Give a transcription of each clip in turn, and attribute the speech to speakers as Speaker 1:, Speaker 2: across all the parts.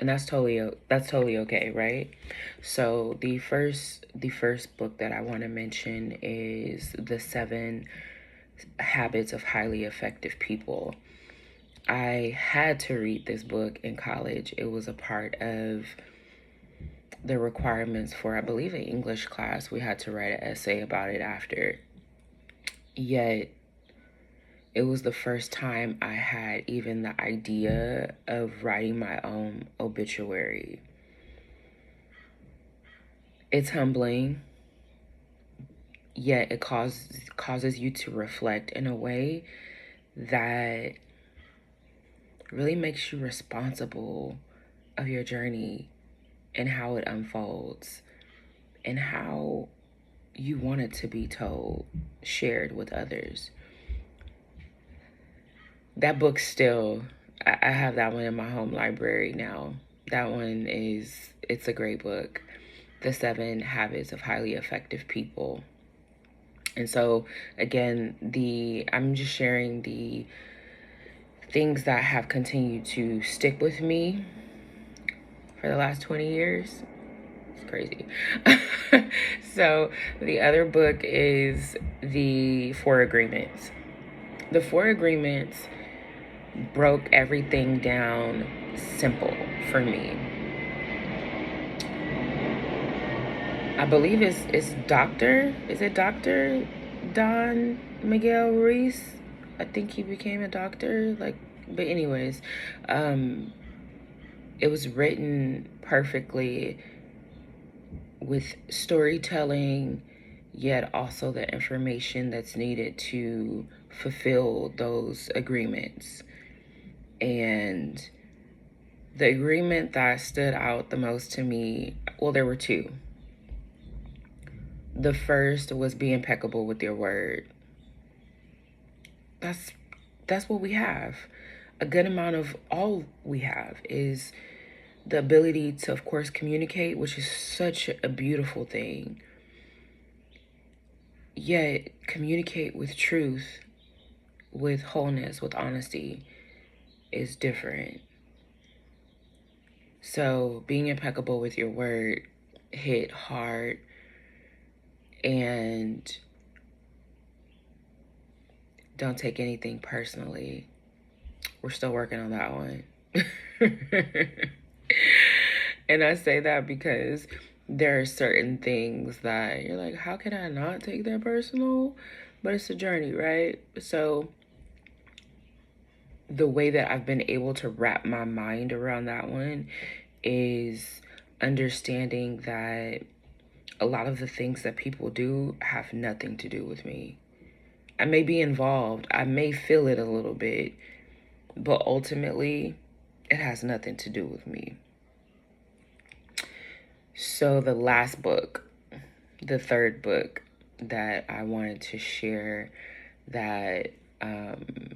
Speaker 1: And that's totally okay, right? So the first book that I want to mention is The 7 Habits of Highly Effective People. I had to read this book in college. It was a part of the requirements for, I believe, an English class. We had to write an essay about it after. Yet, it was the first time I had even the idea of writing my own obituary. It's humbling, yet it causes you to reflect in a way that really makes you responsible of your journey and how it unfolds and how you want it to be told, shared with others. That book still, I have that one in my home library now. That one it's a great book. The 7 Habits of Highly Effective People. And so again, I'm just sharing the things that have continued to stick with me for the last 20 years. It's crazy. So the other book is The 4 Agreements. The 4 Agreements broke everything down simple for me. I believe it's Doctor. Is it Doctor Don Miguel Ruiz? I think he became a doctor. But anyways, it was written perfectly with storytelling, yet also the information that's needed to fulfill those agreements. And the agreement that stood out the most to me, well, there were two. The first was be impeccable with your word. That's what we have. A good amount of all we have is the ability to, of course, communicate, which is such a beautiful thing. Yet communicate with truth, with wholeness, with honesty is different. So being impeccable with your word hit hard, and don't take anything personally. We're still working on that one. And I say that because there are certain things that you're like, how can I not take that personal? But it's a journey, right? So the way that I've been able to wrap my mind around that one is understanding that a lot of the things that people do have nothing to do with me. I may be involved, I may feel it a little bit, but ultimately, it has nothing to do with me. So the last book, the third book that I wanted to share that that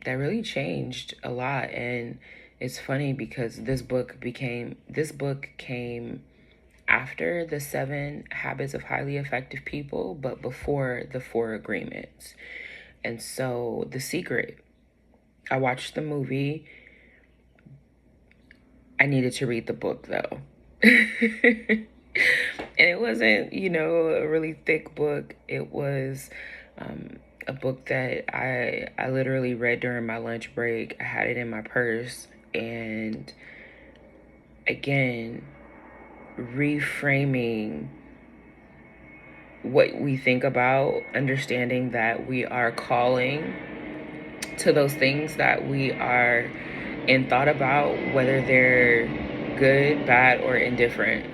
Speaker 1: really changed a lot. And it's funny because this book came after the 7 Habits of Highly Effective People, but before the 4 Agreements. And so The Secret, I watched the movie. I needed to read the book though. And it wasn't, a really thick book. It was a book that I literally read during my lunch break. I had it in my purse. And again, reframing what we think about, understanding that we are calling to those things that we are in thought about, whether they're good, bad, or indifferent.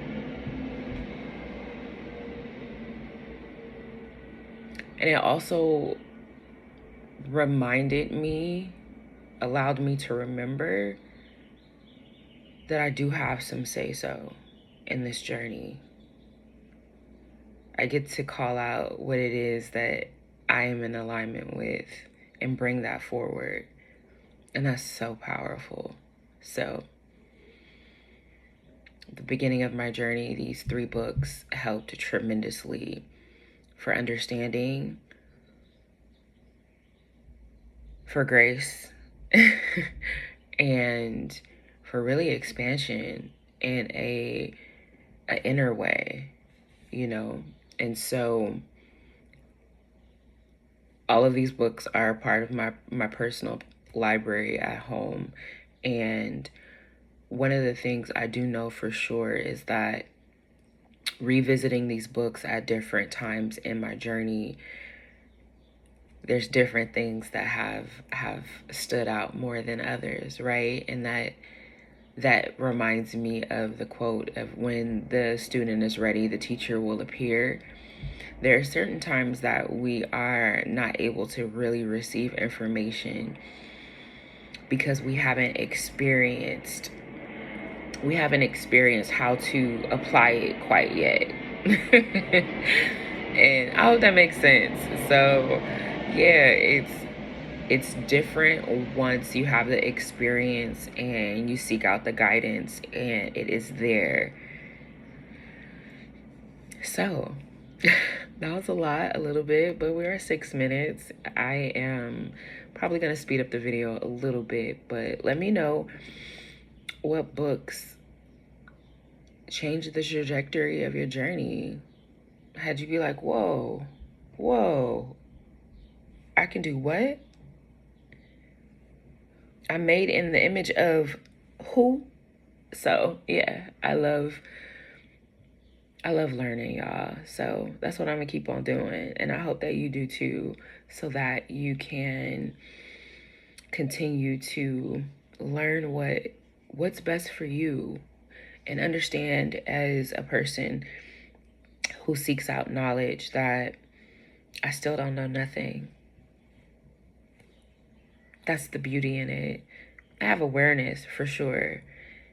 Speaker 1: And it also reminded me, allowed me to remember that I do have some say so in this journey. I get to call out what it is that I am in alignment with and bring that forward. And that's so powerful. So, at the beginning of my journey, these 3 books helped tremendously for understanding, for grace, and for really expansion in a inner way, you know. And so all of these books are part of my personal library at home. And one of the things I do know for sure is that revisiting these books at different times in my journey, there's different things that have stood out more than others, right? And that reminds me of the quote of, when the student is ready, the teacher will appear. There are certain times that we are not able to really receive information because we haven't experienced how to apply it quite yet. And I hope that makes sense. So yeah, it's different once you have the experience and you seek out the guidance and it is there. So that was a little bit, but we're at 6 minutes. I am probably going to speed up the video a little bit, but let me know what books changed the trajectory of your journey. Had you be like, whoa, I can do what? I'm made in the image of who? So yeah, I love learning, y'all. So that's what I'm gonna keep on doing. And I hope that you do too, so that you can continue to learn what's best for you, and understand, as a person who seeks out knowledge, that I still don't know nothing. That's the beauty in it. I have awareness for sure.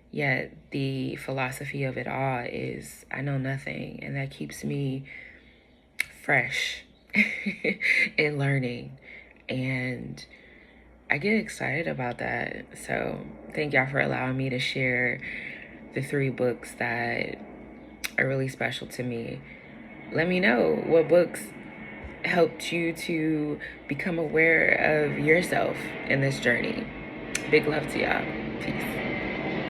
Speaker 1: Yet the philosophy of it all is I know nothing, and that keeps me fresh in learning. And I get excited about that. So thank y'all for allowing me to share the 3 books that are really special to me. Let me know what books helped you to become aware of yourself in this journey. Big love to y'all. Peace.